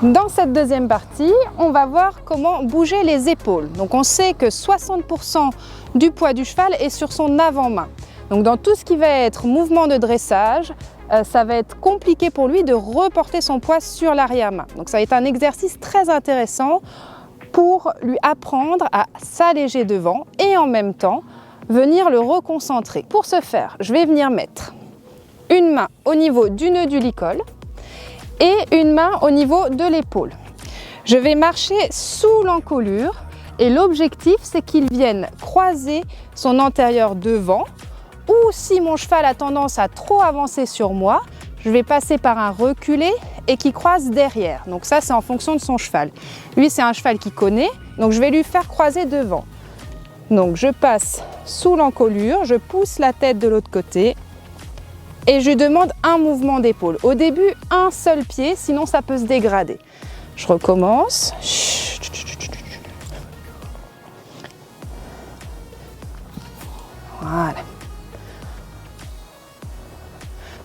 Dans cette deuxième partie, on va voir comment bouger les épaules. Donc on sait que 60% du poids du cheval est sur son avant-main. Donc dans tout ce qui va être mouvement de dressage, ça va être compliqué pour lui de reporter son poids sur l'arrière-main. Donc ça va être un exercice très intéressant pour lui apprendre à s'alléger devant et en même temps venir le reconcentrer. Pour ce faire, je vais venir mettre une main au niveau du nœud du licol et une main au niveau de l'épaule. Je vais marcher sous l'encolure et l'objectif c'est qu'il vienne croiser son antérieur devant, ou si mon cheval a tendance à trop avancer sur moi, je vais passer par un reculé et qui croise derrière. Donc ça c'est en fonction de son cheval. Lui c'est un cheval qui connaît, donc je vais lui faire croiser devant. Donc je passe sous l'encolure, je pousse la tête de l'autre côté et je demande un mouvement d'épaule. Au début, un seul pied, sinon ça peut se dégrader. Je recommence. Voilà.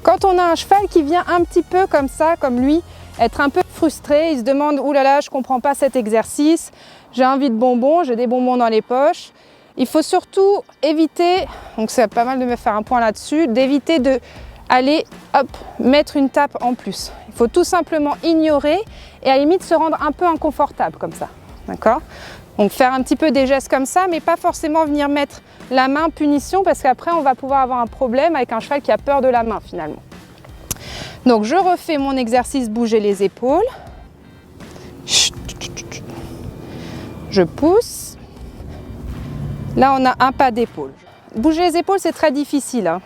Quand on a un cheval qui vient un petit peu comme ça, comme lui, être un peu frustré, il se demande « Ouh là là, je ne comprends pas cet exercice, j'ai envie de bonbons, j'ai des bonbons dans les poches ». Il faut surtout éviter, donc c'est pas mal de me faire un point là-dessus, d'éviter de aller mettre une tape en plus. Il faut tout simplement ignorer et à la limite se rendre un peu inconfortable comme ça. D'accord ? Donc faire un petit peu des gestes comme ça, mais pas forcément venir mettre la main punition parce qu'après on va pouvoir avoir un problème avec un cheval qui a peur de la main finalement. Donc je refais mon exercice bouger les épaules. Je pousse. Là on a un pas d'épaule. Bouger les épaules c'est très difficile, hein.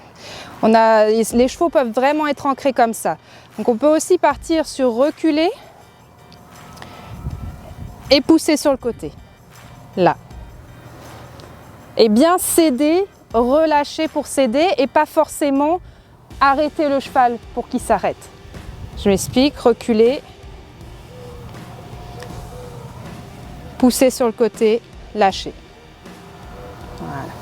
Les chevaux peuvent vraiment être ancrés comme ça. Donc on peut aussi partir sur reculer et pousser sur le côté. Là. Et bien céder, relâcher pour céder et pas forcément arrêter le cheval pour qu'il s'arrête. Je m'explique, reculer, pousser sur le côté, lâcher. Voilà.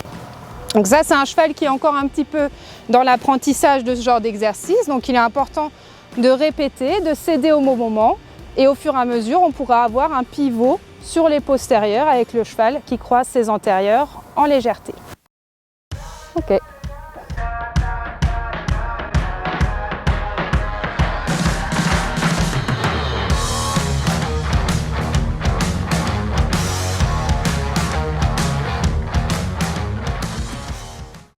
Donc ça c'est un cheval qui est encore un petit peu dans l'apprentissage de ce genre d'exercice, donc il est important de répéter, de céder au bon moment et au fur et à mesure on pourra avoir un pivot sur les postérieurs avec le cheval qui croise ses antérieurs en légèreté. Ok.